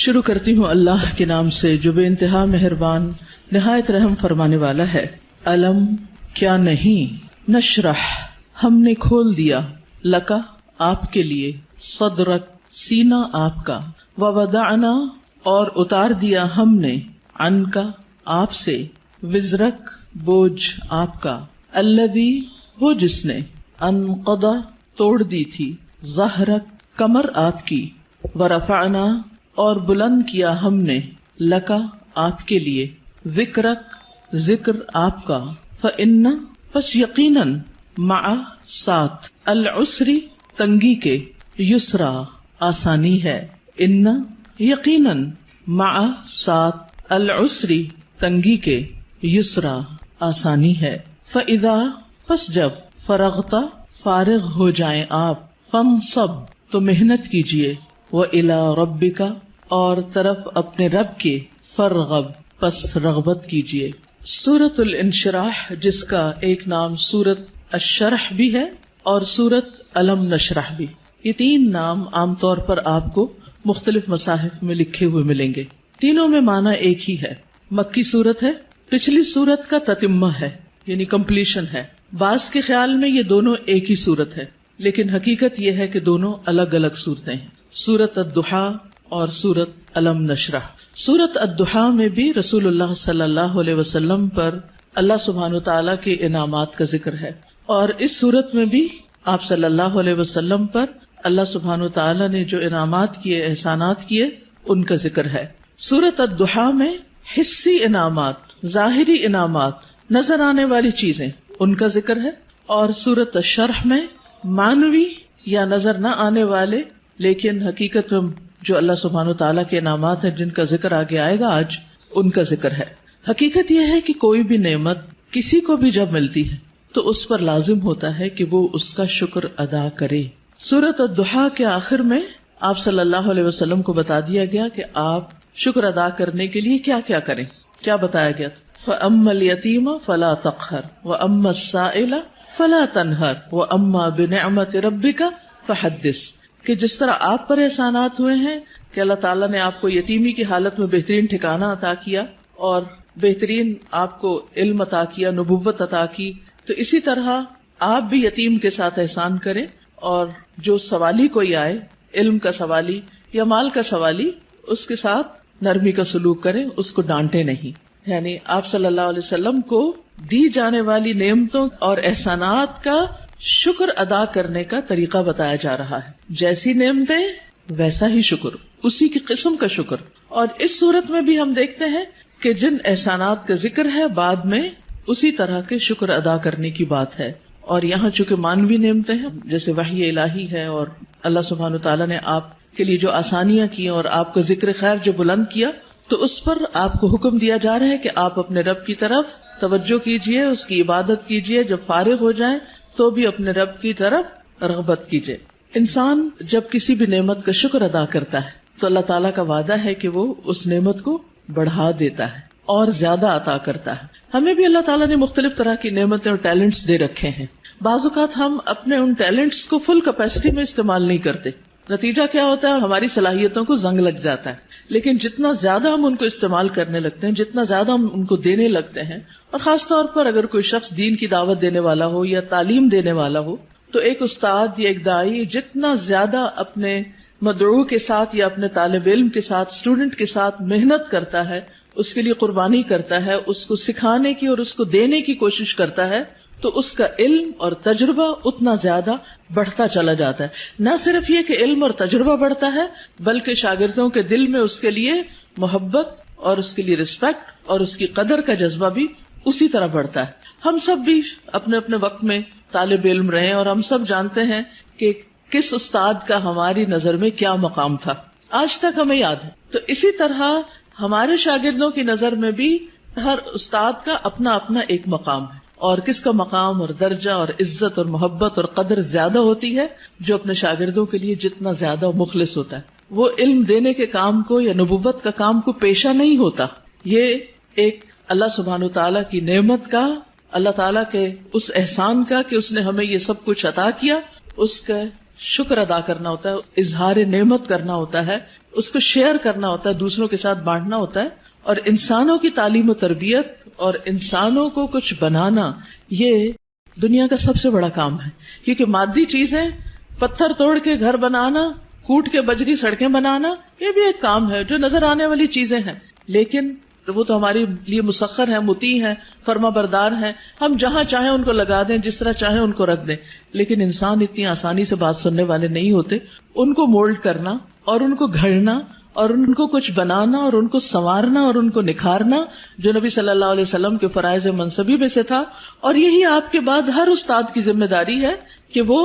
شروع کرتی ہوں اللہ کے نام سے جو بے انتہا مہربان نہایت رحم فرمانے والا ہے۔ علم کیا نہیں، نشرح ہم نے کھول دیا، لکا آپ کے لیے، صدرک سینہ آپ کا، ووضعنا اور اتار دیا ہم نے، عنکا آپ سے، وزرک بوجھ آپ کا، الذی وہ جس نے، انقضا توڑ دی تھی، ظہرک کمر آپ کی، ورفعنا اور بلند کیا ہم نے، لکا آپ کے لیے، ذکرک ذکر آپ کا، فإن پس یقیناً، مع ساتھ، العسری تنگی کے، یسرا آسانی ہے، ان یقیناً، مع ساتھ، العسری تنگی کے، یسرا آسانی ہے، فإذا پس جب، فرغتا فارغ ہو جائیں آپ، فانصب تو محنت کیجئے، وإلی ربک اور طرف اپنے رب کے، فرغب پس رغبت کیجئے۔ سورۃ الانشراح جس کا ایک نام سورۃ الشرح بھی ہے اور سورۃ الم نشرح بھی، یہ تین نام عام طور پر آپ کو مختلف مصاحف میں لکھے ہوئے ملیں گے۔ تینوں میں معنی ایک ہی ہے، مکی سورت ہے، پچھلی سورت کا تتمہ ہے یعنی کمپلیشن ہے۔ بعض کے خیال میں یہ دونوں ایک ہی سورت ہے، لیکن حقیقت یہ ہے کہ دونوں الگ الگ صورتیں ہیں، سورۃ الضحیٰ اور سورۃ الم نشرح۔ سورۃ الضحیٰ میں بھی رسول اللہ صلی اللہ علیہ وسلم پر اللہ سبحانہ وتعالیٰ کے انعامات کا ذکر ہے، اور اس سورت میں بھی آپ صلی اللہ علیہ وسلم پر اللہ سبحانہ وتعالیٰ نے جو انعامات کیے، احسانات کیے، ان کا ذکر ہے۔ سورۃ الضحیٰ میں حصی انعامات، ظاہری انعامات، نظر آنے والی چیزیں، ان کا ذکر ہے، اور سورۃ الشرح میں معنوی یا نظر نہ آنے والے لیکن حقیقت میں جو اللہ سبحانہ وتعالیٰ کے انعامات ہیں جن کا ذکر آگے آئے گا آج، ان کا ذکر ہے۔ حقیقت یہ ہے کہ کوئی بھی نعمت کسی کو بھی جب ملتی ہے تو اس پر لازم ہوتا ہے کہ وہ اس کا شکر ادا کرے۔ سورۃ الضحیٰ کے آخر میں آپ صلی اللہ علیہ وسلم کو بتا دیا گیا کہ آپ شکر ادا کرنے کے لیے کیا کیا کریں۔ کیا بتایا گیا؟ فَأَمَّا الْيَتِيمَ فَلَا تَقْهَرْ وَأَمَّا السَّائِلَ فَلَا تَنْهَرْ وَأَمَّا بِنِعْمَةِ رَبِّكَ فَحَدِّثْ، کہ جس طرح آپ پر احسانات ہوئے ہیں کہ اللہ تعالیٰ نے آپ کو یتیمی کی حالت میں بہترین ٹھکانہ عطا کیا اور بہترین آپ کو علم عطا کیا، نبوت عطا کی، تو اسی طرح آپ بھی یتیم کے ساتھ احسان کریں، اور جو سوالی کوئی آئے، علم کا سوالی یا مال کا سوالی، اس کے ساتھ نرمی کا سلوک کریں، اس کو ڈانٹے نہیں۔ یعنی آپ صلی اللہ علیہ وسلم کو دی جانے والی نعمتوں اور احسانات کا شکر ادا کرنے کا طریقہ بتایا جا رہا ہے، جیسی نعمتیں ویسا ہی شکر، اسی کی قسم کا شکر۔ اور اس صورت میں بھی ہم دیکھتے ہیں کہ جن احسانات کا ذکر ہے بعد میں اسی طرح کے شکر ادا کرنے کی بات ہے۔ اور یہاں چونکہ مانوی نعمتیں ہیں جیسے وحی الہی ہے، اور اللہ سبحانہ وتعالیٰ نے آپ کے لیے جو آسانیاں کی اور آپ کا ذکر خیر جو بلند کیا، تو اس پر آپ کو حکم دیا جا رہا ہے کہ آپ اپنے رب کی طرف توجہ کیجئے، اس کی عبادت کیجئے، جب فارغ ہو جائیں تو بھی اپنے رب کی طرف رغبت کیجئے۔ انسان جب کسی بھی نعمت کا شکر ادا کرتا ہے تو اللہ تعالیٰ کا وعدہ ہے کہ وہ اس نعمت کو بڑھا دیتا ہے اور زیادہ عطا کرتا ہے۔ ہمیں بھی اللہ تعالیٰ نے مختلف طرح کی نعمتیں اور ٹیلنٹس دے رکھے ہیں، بعض اوقات ہم اپنے ان ٹیلنٹس کو فل کیپیسٹی میں استعمال نہیں کرتے، نتیجہ کیا ہوتا ہے؟ ہماری صلاحیتوں کو زنگ لگ جاتا ہے۔ لیکن جتنا زیادہ ہم ان کو استعمال کرنے لگتے ہیں، جتنا زیادہ ہم ان کو دینے لگتے ہیں، اور خاص طور پر اگر کوئی شخص دین کی دعوت دینے والا ہو یا تعلیم دینے والا ہو، تو ایک استاد یا ایک داعی جتنا زیادہ اپنے مدعو کے ساتھ یا اپنے طالب علم کے ساتھ، اسٹوڈنٹ کے ساتھ محنت کرتا ہے، اس کے لیے قربانی کرتا ہے، اس کو سکھانے کی اور اس کو دینے کی کوشش کرتا ہے، تو اس کا علم اور تجربہ اتنا زیادہ بڑھتا چلا جاتا ہے۔ نہ صرف یہ کہ علم اور تجربہ بڑھتا ہے، بلکہ شاگردوں کے دل میں اس کے لیے محبت اور اس کے لیے رسپیکٹ اور اس کی قدر کا جذبہ بھی اسی طرح بڑھتا ہے۔ ہم سب بھی اپنے اپنے وقت میں طالب علم رہے اور ہم سب جانتے ہیں کہ کس استاد کا ہماری نظر میں کیا مقام تھا، آج تک ہمیں یاد ہے۔ تو اسی طرح ہمارے شاگردوں کی نظر میں بھی ہر استاد کا اپنا اپنا ایک مقام ہے، اور کس کا مقام اور درجہ اور عزت اور محبت اور قدر زیادہ ہوتی ہے، جو اپنے شاگردوں کے لیے جتنا زیادہ مخلص ہوتا ہے، وہ علم دینے کے کام کو یا نبوت کا کام کو پیشہ نہیں ہوتا۔ یہ ایک اللہ سبحانہ تعالیٰ کی نعمت کا، اللہ تعالیٰ کے اس احسان کا کہ اس نے ہمیں یہ سب کچھ عطا کیا، اس کا شکر ادا کرنا ہوتا ہے, اظہار نعمت کرنا ہوتا ہے, اس کو شیئر کرنا ہوتا ہے, دوسروں کے ساتھ بانٹنا ہوتا ہے. اور انسانوں کی تعلیم و تربیت اور انسانوں کو کچھ بنانا یہ دنیا کا سب سے بڑا کام ہے. کیونکہ مادی چیزیں, پتھر توڑ کے گھر بنانا, کوٹ کے بجری سڑکیں بنانا, یہ بھی ایک کام ہے جو نظر آنے والی چیزیں ہیں, لیکن وہ تو ہمارے لیے مسخر ہیں, مطیع ہیں, فرما بردار ہیں. ہم جہاں چاہیں ان کو لگا دیں, جس طرح چاہیں ان کو رکھ دیں. لیکن انسان اتنی آسانی سے بات سننے والے نہیں ہوتے. ان کو مولڈ کرنا اور ان کو گھڑنا اور ان کو کچھ بنانا اور ان کو سنوارنا اور ان کو نکھارنا, جو نبی صلی اللہ علیہ وسلم کے فرائض منصبی میں سے تھا. اور یہی آپ کے بعد ہر استاد کی ذمہ داری ہے کہ وہ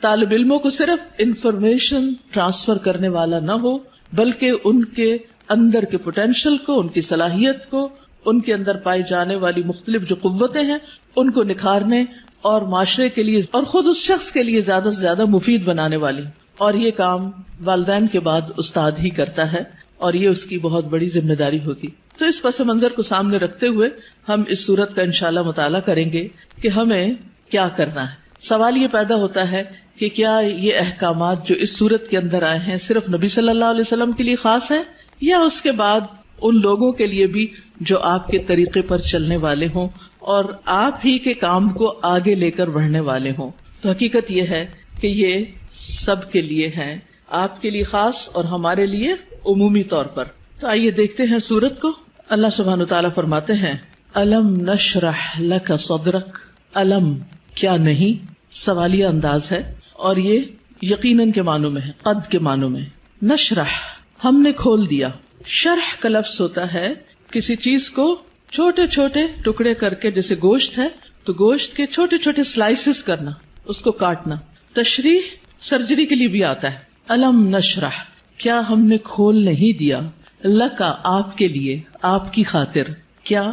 طالب علموں کو صرف انفارمیشن ٹرانسفر کرنے والا نہ ہو, بلکہ ان کے اندر کے پوٹینشل کو, ان کی صلاحیت کو, ان کے اندر پائی جانے والی مختلف جو قوتیں ہیں ان کو نکھارنے اور معاشرے کے لیے اور خود اس شخص کے لیے زیادہ سے زیادہ مفید بنانے والی. اور یہ کام والدین کے بعد استاد ہی کرتا ہے, اور یہ اس کی بہت بڑی ذمہ داری ہوتی. تو اس پس منظر کو سامنے رکھتے ہوئے ہم اس صورت کا انشاءاللہ مطالعہ کریں گے کہ ہمیں کیا کرنا ہے. سوال یہ پیدا ہوتا ہے کہ کیا یہ احکامات جو اس صورت کے اندر آئے ہیں صرف نبی صلی اللہ علیہ وسلم کے لیے خاص ہیں, یا اس کے بعد ان لوگوں کے لیے بھی جو آپ کے طریقے پر چلنے والے ہوں اور آپ ہی کے کام کو آگے لے کر بڑھنے والے ہوں. تو حقیقت یہ ہے کہ یہ سب کے لیے ہیں, آپ کے لیے خاص اور ہمارے لیے عمومی طور پر. تو آئیے دیکھتے ہیں سورت کو. اللہ سبحانہ وتعالیٰ فرماتے ہیں الم نشرح لک صدرک. الم کیا نہیں, سوالیہ انداز ہے, اور یہ یقیناً کے معنوں میں ہے, قد کے معنوں میں. نشرح ہم نے کھول دیا. شرح کا لفظ ہوتا ہے کسی چیز کو چھوٹے چھوٹے ٹکڑے کر کے, جیسے گوشت ہے تو گوشت کے چھوٹے چھوٹے سلائسز کرنا, اس کو کاٹنا. تشریح سرجری کے لیے بھی آتا ہے. الم نشرح کیا ہم نے کھول نہیں دیا, لکا آپ کے لیے, آپ کی خاطر, کیا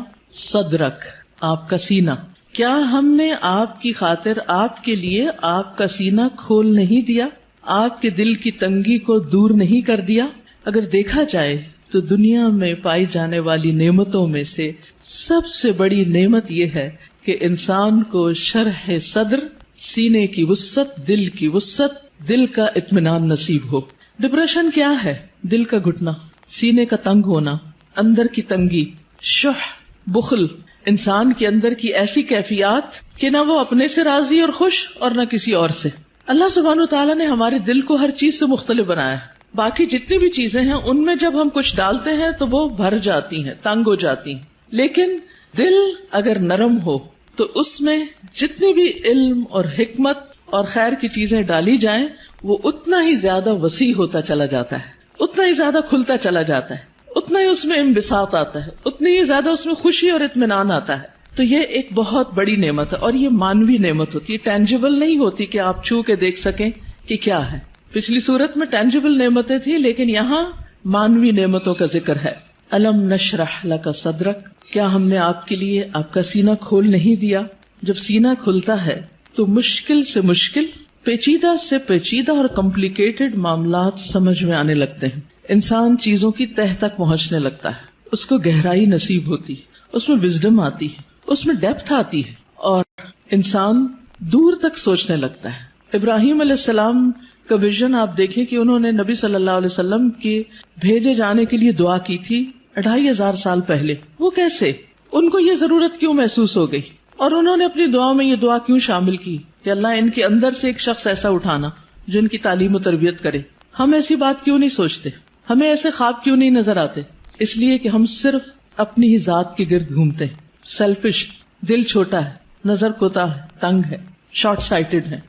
صدرک آپ کا سینہ, کیا ہم نے آپ کی خاطر آپ کے لیے آپ کا سینہ کھول نہیں دیا, آپ کے دل کی تنگی کو دور نہیں کر دیا. اگر دیکھا جائے تو دنیا میں پائی جانے والی نعمتوں میں سے سب سے بڑی نعمت یہ ہے کہ انسان کو شرح صدر, سینے کی وسعت, دل کی وسعت, دل کا اطمینان نصیب ہو. ڈپریشن کیا ہے؟ دل کا گھٹنا, سینے کا تنگ ہونا, اندر کی تنگی, شح, بخل, انسان کے اندر کی ایسی کیفیات کہ نہ وہ اپنے سے راضی اور خوش اور نہ کسی اور سے. اللہ سبحانہ وتعالیٰ نے ہمارے دل کو ہر چیز سے مختلف بنایا ہے. باقی جتنی بھی چیزیں ہیں ان میں جب ہم کچھ ڈالتے ہیں تو وہ بھر جاتی ہیں, تنگ ہو جاتی ہیں, لیکن دل اگر نرم ہو تو اس میں جتنی بھی علم اور حکمت اور خیر کی چیزیں ڈالی جائیں وہ اتنا ہی زیادہ وسیع ہوتا چلا جاتا ہے, اتنا ہی زیادہ کھلتا چلا جاتا ہے, اتنا ہی اس میں انبساط آتا ہے, اتنی ہی زیادہ اس میں خوشی اور اطمینان آتا ہے. تو یہ ایک بہت بڑی نعمت ہے, اور یہ مانوی نعمت ہوتی ہے, ٹینجیبل نہیں ہوتی کہ آپ چھو کے دیکھ سکیں کہ کیا ہے. پچھلی صورت میں ٹینجیبل نعمتیں تھی, لیکن یہاں مانوی نعمتوں کا ذکر ہے. الم نشرح لک صدرک, کیا ہم نے آپ کے لیے آپ کا سینہ کھول نہیں دیا. جب سینہ کھلتا ہے تو مشکل سے مشکل, پیچیدہ سے پیچیدہ اور کمپلیکیٹڈ معاملات سمجھ میں آنے لگتے ہیں. انسان چیزوں کی تہ تک پہنچنے لگتا ہے, اس کو گہرائی نصیب ہوتی ہے, اس میں وزڈم آتی ہے, اس میں ڈیپتھ آتی ہے, اور انسان دور تک سوچنے لگتا ہے. ابراہیم علیہ السلام کا ویژن آپ دیکھیں کہ انہوں نے نبی صلی اللہ علیہ وسلم کے بھیجے جانے کے لیے دعا کی تھی 2500 سال پہلے. وہ کیسے, ان کو یہ ضرورت کیوں محسوس ہو گئی, اور انہوں نے اپنی دعا میں یہ دعا کیوں شامل کی کہ اللہ ان کے اندر سے ایک شخص ایسا اٹھانا جو ان کی تعلیم و تربیت کرے. ہم ایسی بات کیوں نہیں سوچتے, ہمیں ایسے خواب کیوں نہیں نظر آتے؟ اس لیے کہ ہم صرف اپنی ہی ذات کے گرد گھومتے ہیں. سیلفش, دل چھوٹا ہے, نظر کوتا ہے, تنگ ہے, شارٹ سائٹڈ ہے,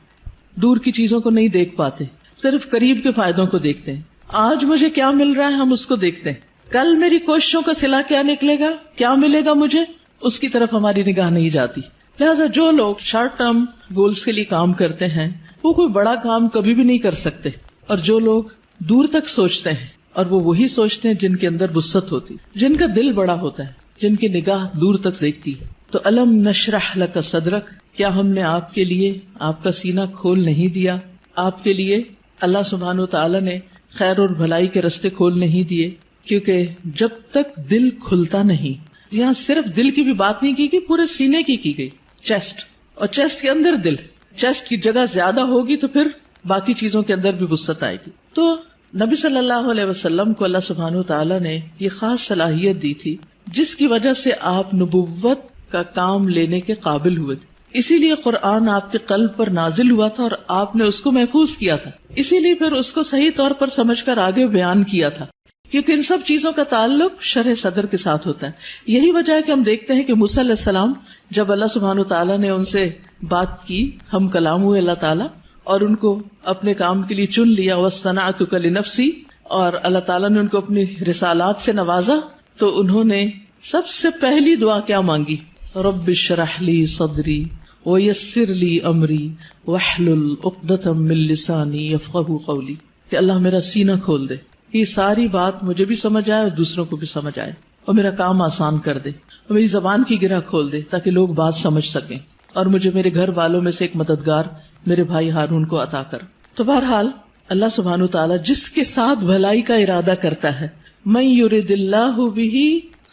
دور کی چیزوں کو نہیں دیکھ پاتے, صرف قریب کے فائدوں کو دیکھتے ہیں. آج مجھے کیا مل رہا ہے ہم اس کو دیکھتے ہیں, کل میری کوششوں کا صلہ کیا نکلے گا, کیا ملے گا مجھے, اس کی طرف ہماری نگاہ نہیں جاتی. لہٰذا جو لوگ شارٹ ٹرم گولز کے لیے کام کرتے ہیں وہ کوئی بڑا کام کبھی بھی نہیں کر سکتے, اور جو لوگ دور تک سوچتے ہیں, اور وہ وہی سوچتے ہیں جن کے اندر وسعت ہوتی, جن کا دل بڑا ہوتا ہے, جن کی نگاہ دور تک دیکھتی ہے. تو الم نشرح لک صدرک, کیا ہم نے آپ کے لیے آپ کا سینہ کھول نہیں دیا. آپ کے لیے اللہ سبحانہ وتعالیٰ نے خیر اور بھلائی کے رستے کھول نہیں دیے, کیونکہ جب تک دل کھلتا نہیں, یہاں صرف دل کی بھی بات نہیں کی گئی, پورے سینے کی گئی, چیسٹ, اور چیسٹ کے اندر دل. چیسٹ کی جگہ زیادہ ہوگی تو پھر باقی چیزوں کے اندر بھی وسعت آئے گی. تو نبی صلی اللہ علیہ وسلم کو اللہ سبحانہ وتعالی نے یہ خاص صلاحیت دی تھی جس کی وجہ سے آپ نبوت کا کام لینے کے قابل ہوئے تھے. اسی لیے قرآن آپ کے قلب پر نازل ہوا تھا اور آپ نے اس کو محفوظ کیا تھا. اسی لیے پھر اس کو صحیح طور پر سمجھ کر آگے بیان کیا تھا، کیونکہ ان سب چیزوں کا تعلق شرح صدر کے ساتھ ہوتا ہے. یہی وجہ ہے کہ ہم دیکھتے ہیں کہ موسیٰ علیہ السلام جب اللہ سبحانہ تعالیٰ نے ان سے بات کی، ہم کلام ہوئے اللہ تعالیٰ، اور ان کو اپنے کام کے لیے چن لیا، وَاصْطَنَعْتُكَ لِنَفْسِي، اور اللہ تعالیٰ نے ان کو اپنی رسالات سے نوازا، تو انہوں نے سب سے پہلی دعا کیا مانگی؟ رب اشرح لی صدری ویسر لی امری واحلل عقدۃ من لسانی یفقہوا قولی، کہ اللہ میرا سینہ کھول دے، یہ ساری بات مجھے بھی سمجھ آئے اور دوسروں کو بھی سمجھ آئے، اور میرا کام آسان کر دے، اور میری زبان کی گرہ کھول دے تاکہ لوگ بات سمجھ سکیں، اور مجھے میرے گھر والوں میں سے ایک مددگار میرے بھائی ہارون کو عطا کر. تو بہرحال اللہ سبحانہ تعالیٰ جس کے ساتھ بھلائی کا ارادہ کرتا ہے، من یرد اللہ بہ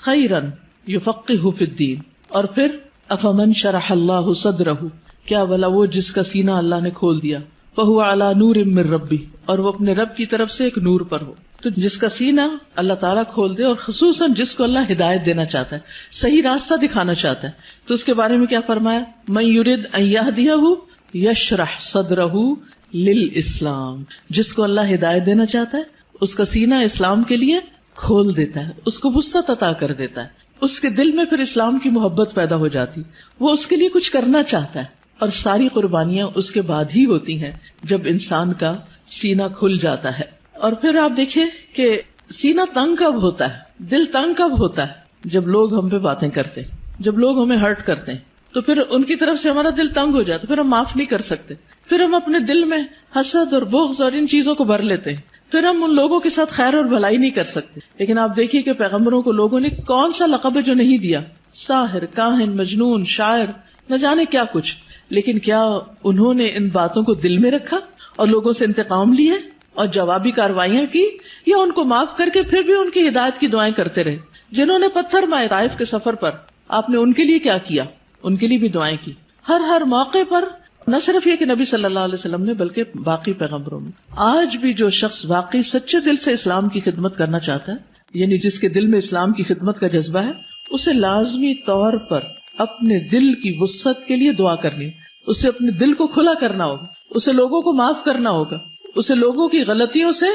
خیرا یفقہہ فی الدین، اور پھر افمن شرح اللہ صدرہ، کیا بھلا وہ جس کا سینہ اللہ نے کھول دیا، فہو علی نور من ربہ، اور وہ اپنے رب کی طرف سے ایک نور پر ہو. تو جس کا سینہ اللہ تعالیٰ کھول دے، اور خصوصاً جس کو اللہ ہدایت دینا چاہتا ہے، صحیح راستہ دکھانا چاہتا ہے، تو اس کے بارے میں کیا فرمایا؟ من یرد ان یہدیہ یشرح صدرہ للاسلام، جس کو اللہ ہدایت دینا چاہتا ہے اس کا سینہ اسلام کے لیے کھول دیتا ہے، اس کو وسعت عطا کر دیتا ہے، اس کے دل میں پھر اسلام کی محبت پیدا ہو جاتی، وہ اس کے لیے کچھ کرنا چاہتا ہے. اور ساری قربانیاں اس کے بعد ہی ہوتی ہیں جب انسان کا سینہ کھل جاتا ہے. اور پھر آپ دیکھیں کہ سینہ تنگ کب ہوتا ہے، دل تنگ کب ہوتا ہے؟ جب لوگ ہم پہ باتیں کرتے ہیں، جب لوگ ہمیں ہرٹ کرتے ہیں، تو پھر ان کی طرف سے ہمارا دل تنگ ہو جاتا ہے، پھر ہم معاف نہیں کر سکتے، پھر ہم اپنے دل میں حسد اور بغض اور ان چیزوں کو بھر لیتے ہیں، پھر ہم ان لوگوں کے ساتھ خیر اور بھلائی نہیں کر سکتے. لیکن آپ دیکھیے کہ پیغمبروں کو لوگوں نے کون سا لقب ہے جو نہیں دیا، ساحر، کاہن، مجنون، شاعر، نہ جانے کیا کچھ. لیکن کیا انہوں نے ان باتوں کو دل میں رکھا اور لوگوں سے انتقام لیے اور جوابی کارروائیاں کی، یا ان کو معاف کر کے پھر بھی ان کی ہدایت کی دعائیں کرتے رہے؟ جنہوں نے پتھر مارے طائف کے سفر پر، آپ نے ان کے لیے کیا کیا؟ ان کے لیے بھی دعائیں کی. ہر موقع پر، نہ صرف یہ کہ نبی صلی اللہ علیہ وسلم نے، بلکہ باقی پیغمبروں میں. آج بھی جو شخص واقعی سچے دل سے اسلام کی خدمت کرنا چاہتا ہے، یعنی جس کے دل میں اسلام کی خدمت کا جذبہ ہے، اسے لازمی طور پر اپنے دل کی وسعت کے لیے دعا کرنی، اسے اپنے دل کو کھلا کرنا ہوگا، اسے لوگوں کو معاف کرنا ہوگا، اسے لوگوں کی غلطیوں سے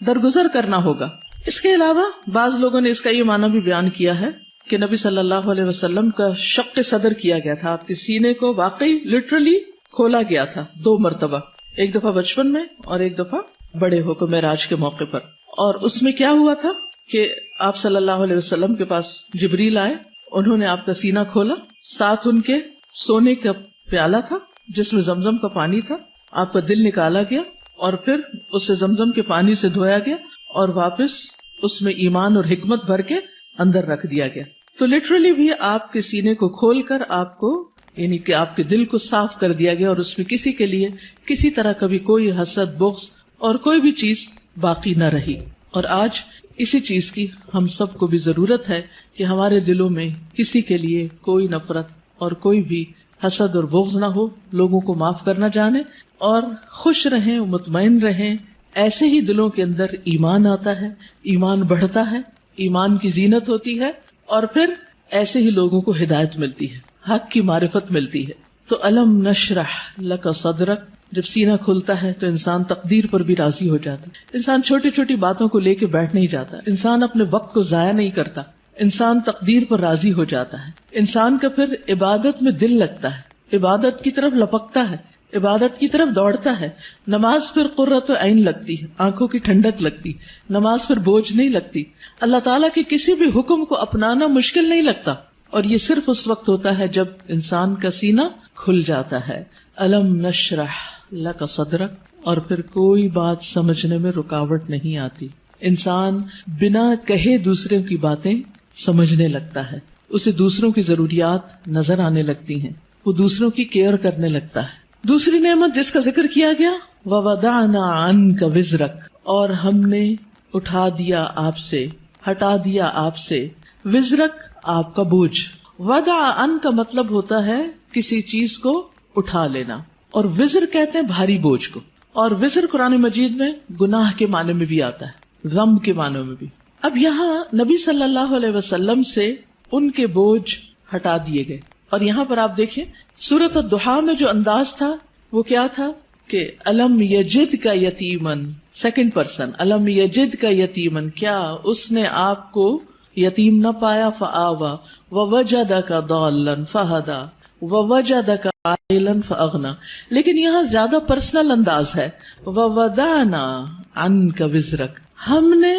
درگزر کرنا ہوگا. اس کے علاوہ بعض لوگوں نے اس کا یہ معنی بھی بیان کیا ہے کہ نبی صلی اللہ علیہ وسلم کا شق صدر کیا گیا تھا، آپ کے سینے کو واقعی لٹرلی کھولا گیا تھا 2 مرتبہ، ایک دفعہ بچپن میں اور ایک دفعہ بڑے ہو کر معراج کے موقع پر. اور اس میں کیا ہوا تھا کہ آپ صلی اللہ علیہ وسلم کے پاس جبریل آئے، انہوں نے آپ کا سینہ کھولا، ساتھ ان کے سونے کا پیالہ تھا جس میں زمزم کا پانی تھا، آپ کا دل نکالا گیا اور پھر اسے زمزم کے پانی سے دھویا گیا اور واپس اس میں ایمان اور حکمت بھر کے اندر رکھ دیا گیا. تو لٹرلی بھی آپ کے سینے کو کھول کر آپ کو، یعنی کہ آپ کے دل کو صاف کر دیا گیا، اور اس میں کسی کے لیے کسی طرح کبھی کوئی حسد، بغض اور کوئی بھی چیز باقی نہ رہی. اور آج اسی چیز کی ہم سب کو بھی ضرورت ہے کہ ہمارے دلوں میں کسی کے لیے کوئی نفرت اور کوئی بھی حسد اور بغض نہ ہو، لوگوں کو معاف کرنا جانے اور خوش رہیں، مطمئن رہیں. ایسے ہی دلوں کے اندر ایمان آتا ہے، ایمان بڑھتا ہے، ایمان کی زینت ہوتی ہے، اور پھر ایسے ہی لوگوں کو ہدایت ملتی ہے، حق کی معرفت ملتی ہے. تو الم نشرح لک صدرک، جب سینہ کھلتا ہے تو انسان تقدیر پر بھی راضی ہو جاتا ہے. انسان چھوٹی چھوٹی باتوں کو لے کے بیٹھ نہیں جاتا، انسان اپنے وقت کو ضائع نہیں کرتا، انسان تقدیر پر راضی ہو جاتا ہے. انسان کا پھر عبادت میں دل لگتا ہے، عبادت کی طرف لپکتا ہے، عبادت کی طرف دوڑتا ہے. نماز پھر قرۃ عین لگتی ہے، آنکھوں کی ٹھنڈک لگتی، نماز پھر بوجھ نہیں لگتی. اللہ تعالیٰ کے کسی بھی حکم کو اپنانا مشکل نہیں لگتا، اور یہ صرف اس وقت ہوتا ہے جب انسان کا سینہ کھل جاتا ہے. الم نشرح لک صدرک، اور پھر کوئی بات سمجھنے میں رکاوٹ نہیں آتی. انسان بنا کہے دوسروں کی باتیں سمجھنے لگتا ہے، اسے دوسروں کی ضروریات نظر آنے لگتی ہیں، وہ دوسروں کی کیئر کرنے لگتا ہے. دوسری نعمت جس کا ذکر کیا گیا، وَوَضَعْنَا عَنْكَ وِزْرَكَ، اور ہم نے اٹھا دیا آپ سے، ہٹا دیا آپ سے، وزرک آپ کا بوجھ. وضع عن کا مطلب ہوتا ہے کسی چیز کو اٹھا لینا، اور وزر کہتے ہیں بھاری بوجھ کو. اور وزر قرآن مجید میں گناہ کے معنی میں بھی آتا ہے، ذنب کے معنی میں بھی. اب یہاں نبی صلی اللہ علیہ وسلم سے ان کے بوجھ ہٹا دیے گئے. اور یہاں پر آپ دیکھیں سورۃ الضحیٰ میں جو انداز تھا وہ کیا تھا کہ الم یجد کا یتیمن، سیکنڈ پرسن، الم یجد کا یتیمن، کیا اس نے آپ کو یتیم نہ پایا، فآوا ووجدک ضالا فہدی ووجدک عائلا فاغنی. لیکن یہاں زیادہ پرسنل انداز ہے، ووضعنا عنک وزرک، ہم نے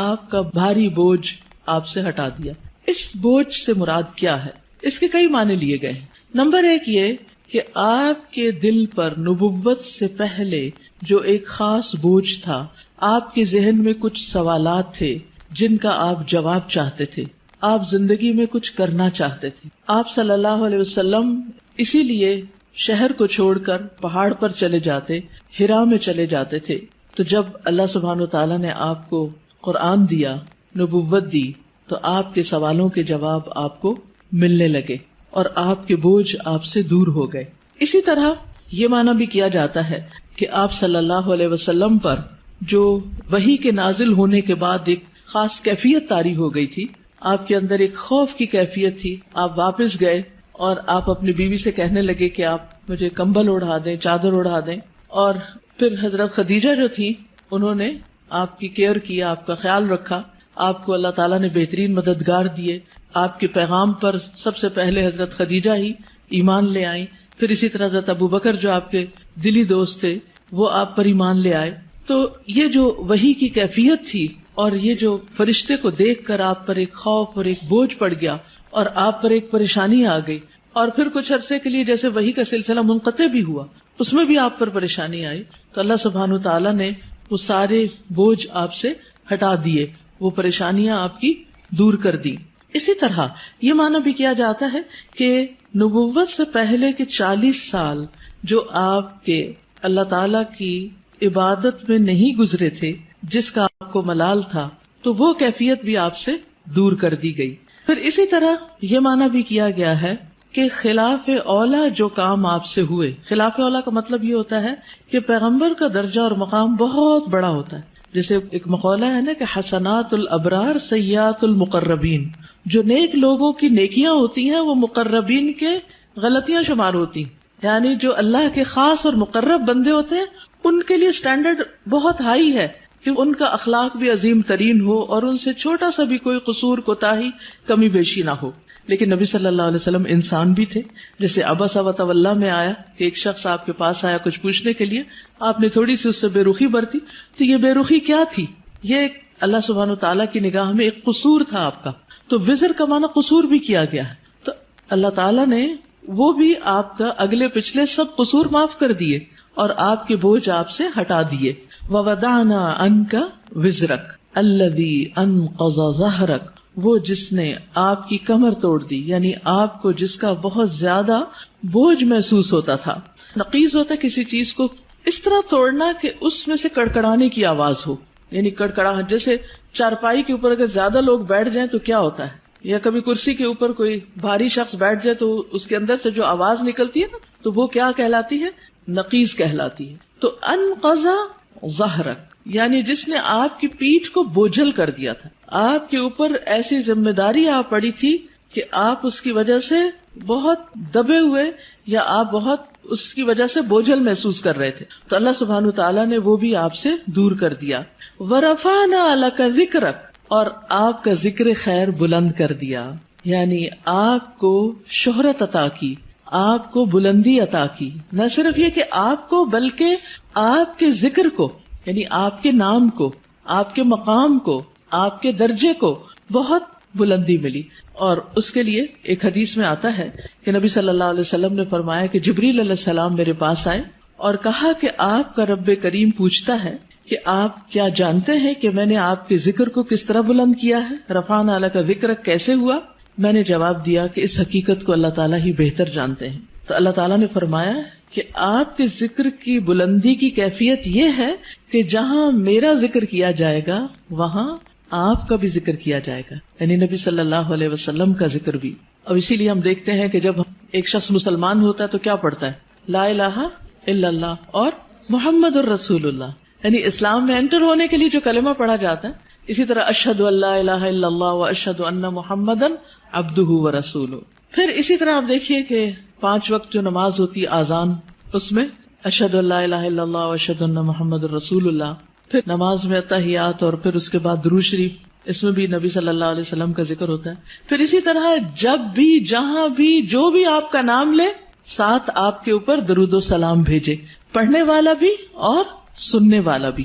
آپ کا بھاری بوجھ آپ سے ہٹا دیا. اس بوجھ سے مراد کیا ہے؟ اس کے کئی معنی لیے گئے. نمبر ایک یہ کہ آپ کے دل پر نبوت سے پہلے جو ایک خاص بوجھ تھا، آپ کے ذہن میں کچھ سوالات تھے جن کا آپ جواب چاہتے تھے، آپ زندگی میں کچھ کرنا چاہتے تھے. آپ صلی اللہ علیہ وسلم اسی لیے شہر کو چھوڑ کر پہاڑ پر چلے جاتے، ہرا میں چلے جاتے تھے. تو جب اللہ سبحانہ وتعالیٰ نے آپ کو قرآن دیا، نبوت دی، تو آپ کے سوالوں کے جواب آپ کو ملنے لگے اور آپ کے بوجھ آپ سے دور ہو گئے. اسی طرح یہ معنی بھی کیا جاتا ہے کہ آپ صلی اللہ علیہ وسلم پر جو وحی کے نازل ہونے کے بعد ایک خاص کیفیت طاری ہو گئی تھی، آپ کے اندر ایک خوف کی کیفیت تھی. آپ واپس گئے اور آپ اپنی بیوی سے کہنے لگے کہ آپ مجھے کمبل اڑا دیں، چادر اڑا دیں. اور پھر حضرت خدیجہ جو تھی انہوں نے آپ کی کیئر کی، آپ کا خیال رکھا. آپ کو اللہ تعالیٰ نے بہترین مددگار دیے. آپ کے پیغام پر سب سے پہلے حضرت خدیجہ ہی ایمان لے آئیں. پھر اسی طرح حضرت ابو بکر جو آپ کے دلی دوست تھے وہ آپ پر ایمان لے آئے. تو یہ جو وحی کی کیفیت تھی اور یہ جو فرشتے کو دیکھ کر آپ پر ایک خوف اور ایک بوجھ پڑ گیا اور آپ پر ایک پریشانی آ گئی، اور پھر کچھ عرصے کے لیے جیسے وحی کا سلسلہ منقطع بھی ہوا، اس میں بھی آپ پر پریشانی آئی، تو اللہ سبحانہ تعالیٰ نے وہ سارے بوجھ آپ سے ہٹا دیے، وہ پریشانیاں آپ کی دور کر دی. اسی طرح یہ معنی بھی کیا جاتا ہے کہ نبوت سے پہلے کے 40 سال جو آپ کے اللہ تعالی کی عبادت میں نہیں گزرے تھے، جس کا آپ کو ملال تھا، تو وہ کیفیت بھی آپ سے دور کر دی گئی. پھر اسی طرح یہ معنی بھی کیا گیا ہے کہ خلاف اولا جو کام آپ سے ہوئے، خلاف اولا کا مطلب یہ ہوتا ہے کہ پیغمبر کا درجہ اور مقام بہت بڑا ہوتا ہے. جیسے ایک مقولہ ہے نا کہ حسنات الابرار سیئات المقربین، جو نیک لوگوں کی نیکیاں ہوتی ہیں وہ مقربین کے غلطیاں شمار ہوتی ہیں. یعنی جو اللہ کے خاص اور مقرب بندے ہوتے ہیں ان کے لیے سٹینڈرڈ بہت ہائی ہے کہ ان کا اخلاق بھی عظیم ترین ہو اور ان سے چھوٹا سا بھی کوئی قصور، کوتاہی، کمی بیشی نہ ہو. لیکن نبی صلی اللہ علیہ وسلم انسان بھی تھے. جیسے عبس وتولی میں آیا کہ ایک شخص آپ کے پاس آیا کچھ پوچھنے کے لیے، آپ نے تھوڑی سی اس سے بے رخی برتی. تو یہ بے رخی کیا تھی؟ یہ ایک اللہ سبحانہ تعالیٰ کی نگاہ میں ایک قصور تھا آپ کا. تو وزر کا معنی قصور بھی کیا گیا ہے. تو اللہ تعالیٰ نے وہ بھی آپ کا اگلے پچھلے سب قصور معاف کر دیے اور آپ کے بوجھ آپ سے ہٹا دیے. وَوَضَعْنَا عَنْكَ وِزْرَكَ الَّذِي أَنْقَضَ ظَهْرَكَ، وہ جس نے آپ کی کمر توڑ دی، یعنی آپ کو جس کا بہت زیادہ بوجھ محسوس ہوتا تھا. نقیض ہوتا ہے کسی چیز کو اس طرح توڑنا کہ اس میں سے کڑکڑانے کی آواز ہو، یعنی کڑکڑاہٹ. جیسے چارپائی کے اوپر اگر زیادہ لوگ بیٹھ جائیں تو کیا ہوتا ہے، یا کبھی کرسی کے اوپر کوئی بھاری شخص بیٹھ جائے تو اس کے اندر سے جو آواز نکلتی ہے نا، تو وہ کیا کہلاتی ہے؟ نقیض کہلاتی ہے. تو انقض ظہرک یعنی جس نے آپ کی پیٹھ کو بوجھل کر دیا تھا، آپ کے اوپر ایسی ذمہ داری آ پڑی تھی کہ آپ اس کی وجہ سے بہت دبے ہوئے یا آپ بہت اس کی وجہ سے بوجھل محسوس کر رہے تھے. تو اللہ سبحانہ تعالیٰ نے وہ بھی آپ سے دور کر دیا. وَرَفَعْنَا لَكَ ذِكْرَكَ، اور آپ کا ذکر خیر بلند کر دیا، یعنی آپ کو شہرت عطا کی، آپ کو بلندی عطا کی. نہ صرف یہ کہ آپ کو، بلکہ آپ کے ذکر کو، یعنی آپ کے نام کو، آپ کے مقام کو، آپ کے درجے کو بہت بلندی ملی. اور اس کے لیے ایک حدیث میں آتا ہے کہ نبی صلی اللہ علیہ وسلم نے فرمایا کہ جبریل علیہ السلام میرے پاس آئے اور کہا کہ آپ کا رب کریم پوچھتا ہے کہ آپ کیا جانتے ہیں کہ میں نے آپ کے ذکر کو کس طرح بلند کیا ہے؟ رفعنا لک ذکرک کیسے ہوا؟ میں نے جواب دیا کہ اس حقیقت کو اللہ تعالیٰ ہی بہتر جانتے ہیں. تو اللہ تعالیٰ نے فرمایا کہ آپ کے ذکر کی بلندی کی کیفیت یہ ہے کہ جہاں میرا ذکر کیا جائے گا وہاں آپ کا بھی ذکر کیا جائے گا، یعنی نبی صلی اللہ علیہ وسلم کا ذکر بھی. اور اسی لیے ہم دیکھتے ہیں کہ جب ایک شخص مسلمان ہوتا ہے تو کیا پڑھتا ہے؟ لا الہ الا اللہ اور محمد الرسول اللہ، یعنی اسلام میں انٹر ہونے کے لیے جو کلمہ پڑھا جاتا ہے. اسی طرح اشہد ان لا الہ الا اللہ و اشہد ان محمدن عبدہ و رسولہ. پھر اسی طرح آپ دیکھیے کہ 5 وقت جو نماز ہوتی ہے آذان، اس میں اشہد ان لا الہ الا اللہ و اشہد ان محمد الرسول اللہ. پھر نماز میں تحیات اور پھر اس کے بعد درود شریف، اس میں بھی نبی صلی اللہ علیہ وسلم کا ذکر ہوتا ہے. پھر اسی طرح جب بھی جہاں بھی جو بھی آپ کا نام لے ساتھ آپ کے اوپر درود و سلام بھیجے، پڑھنے والا بھی اور سننے والا بھی.